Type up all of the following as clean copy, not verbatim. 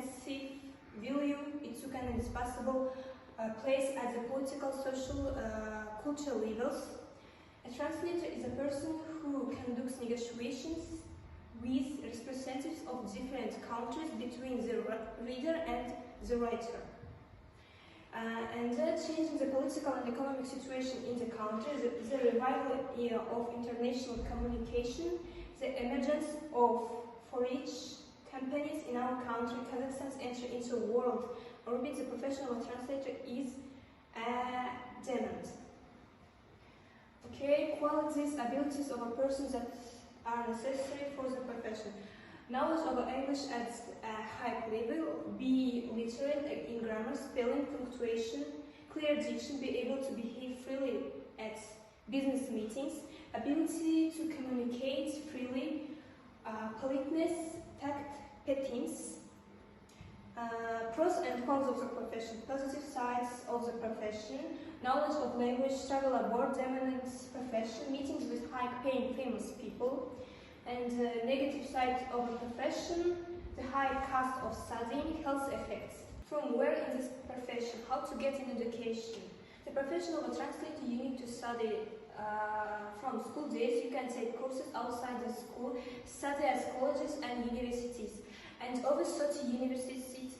intensive value. It took an indispensable place at the political, social, cultural levels. A translator is a person who conducts negotiations with representatives of different countries between the reader and the writer. And changing the political and economic situation in the country, the revival of international communication, the emergence of foreign companies in our country, Kazakhstan's entry into world orbit, the professional translator is a demand. Okay, qualities, abilities of a person that are necessary for the profession. Knowledge of English at a high level, be literate in grammar, spelling, punctuation, clear diction, be able to behave freely at business meetings, ability to communicate freely, politeness, tact, patience. Pros and cons of the profession, positive sides of the profession, knowledge of language, travel abroad, dominant profession, meetings with high-paying famous people, and negative side of the profession, the high cost of studying, health effects. From where in this profession, how to get an education. The profession of a translator, you need to study from school days. You can take courses outside the school, study at colleges and universities, and over 30 universities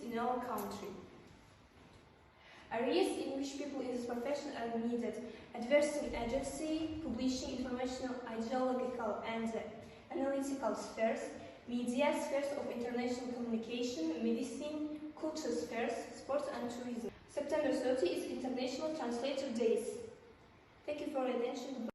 in our country. Areas in which people in this profession are needed: advertising agency, publishing, informational, ideological and analytical spheres, media spheres of international communication, medicine, culture spheres, sports and tourism. September 30 is International Translator Days. Thank you for your attention.